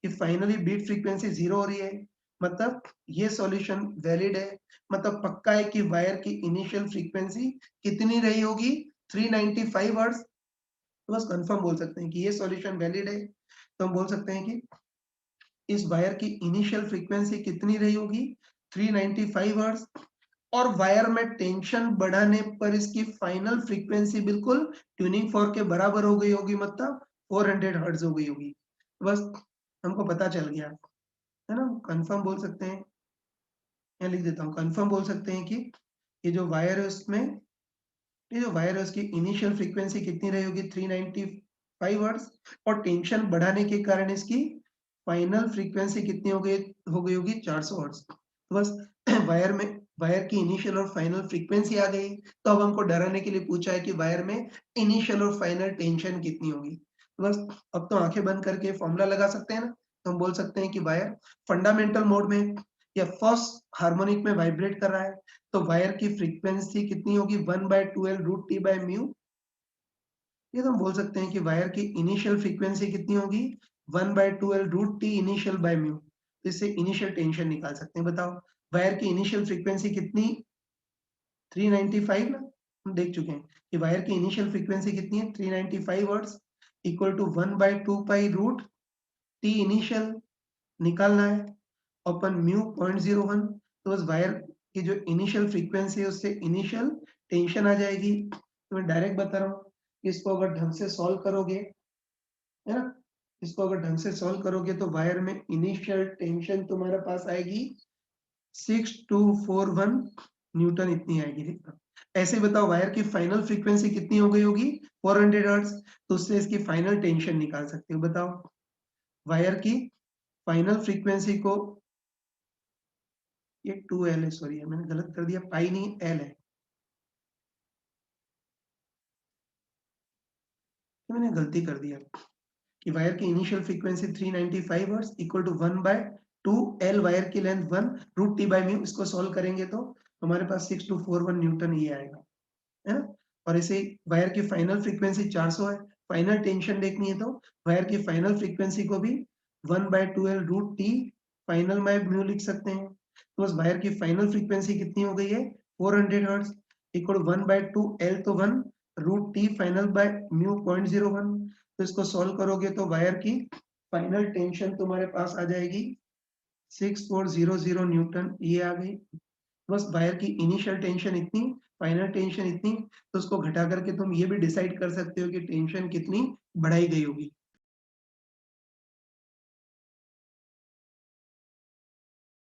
Speaker 1: कि फाइनली बीट फ्रीक्वेंसी 0 हो रही है, मतलब ये सॉल्यूशन वैलिड है, मतलब पक्का है कि वायर की इनिशियल फ्रीक्वेंसी कितनी रही होगी, 395 हर्ट्ज़। तो बस कंफर्म बोल सकते हैं कि ये सॉल्यूशन वैलिड है। तो हम बोल सकते हैं कि इस वायर की इनिशियल फ्रीक्वेंसी कितनी रही होगी, 395 हर्ट्ज, और वायर में टेंशन बढ़ाने पर इसकी फाइनल फ्रीक्वेंसी बिल्कुल ट्यूनिंग फॉर्क के बराबर हो गई होगी, मतलब 400 हर्ट्ज हो गई होगी। बस हमको पता चल गया, है ना? कंफर्म बोल सकते हैं, मैं लिख देता हूँ, कंफर्म बोल सकते हैं कि ये जो वायर है उसमें ये जो वायर है उसकी इनिशियल फ्रीक्वेंसी कितनी रही होगी, 395 हर्ट्ज, और टेंशन बढ़ाने के कारण इसकी फाइनल फ्रीक्वेंसी कितनी हो गई होगी, 400 हर्ट्ज। तो बस वायर में वायर की इनिशियल और फाइनल फ्रीक्वेंसी आ गई, तो अब हमको डराने के लिए पूछा है कि वायर में इनिशियल और फाइनल टेंशन कितनी होगी। तो बस अब तो आँखें बंद करके फॉर्मूला लगा सकते हैं ना, तो हम बोल सकते हैं कि वायर फंडामेंटल मोड में या फर्स्ट हार्मोनिक में वाइब्रेट कर रहा है, तो वायर की फ्रीक्वेंसी कितनी होगी 1/2L root T by mu. ये तो हम बोल सकते हैं कि वायर की इनिशियल फ्रीक्वेंसी कितनी होगी 1/2L root T initial by mu. तो इससे इनिशियल टेंशन निकाल सकते हैं। बताओ वायर की इनिशियल फ्रीक्वेंसी कितनी 395 ना, हम देख चुके हैं कि वायर की इनिशियल फ्रीक्वेंसी कितनी है 395 hertz equal to 1/2 pi root T initial निकालना है अपन म्यू 0.01। तो बस वायर की जो इनिशियल फ्रीक्वेंसी है उससे इनिशियल टेंशन आ जाएगी। तो मैं डायरेक्ट बता रहा हूँ, इसको अगर ढंग से सॉल्व करोगे, है ना, इसको अगर ढंग से सॉल्व करोगे तो वायर में इनिशियल टेंशन तुम्हारे पास आएगी 6241 न्यूटन इतनी आएगी। देखना ऐसे ही बताओ वायर की फाइनल फ्रीक्वेंसी कितनी हो गई होगी 400 हर्ट्ज, तो उससे इसकी फाइनल टेंशन निकाल सकते हो। बताओ वायर की फाइनल फ्रीक्वेंसी को, ये 2L है, सॉरी मैंने गलत कर दिया, पाई नहीं एल है, तो मैंने गलती कर दिया कि वायर की initial frequency 395 hertz equal to 1/2L wire की length 1 root T by mu. इसको सॉल्व करेंगे तो हमारे पास 6241 न्यूटन ये आएगा, है ना। और ऐसे वायर की फाइनल फ्रीक्वेंसी 400 है, फाइनल टेंशन देखनी है तो वायर की फाइनल फ्रीक्वेंसी को भी 1/2L root T final by mu लिख सकते हैं। तो बस वायर की फाइनल फ्रीक्वेंसी कितनी हो गई है 400 हर्ट्ज इक्वल 1/2L तो 1 root T final by mu 0.01। तो इसको सॉल्व करोगे तो वायर की फाइनल टेंशन तुम्हारे पास आ जाएगी 6400 न्यूटन ये आ गई। बस वायर की इनिशियल टेंशन इतनी, फाइनल टेंशन इतनी, तो उसको घटा करके तुम ये भी डिसाइड कर सकते हो कि टेंशन कितनी बढ़ाई गई होगी।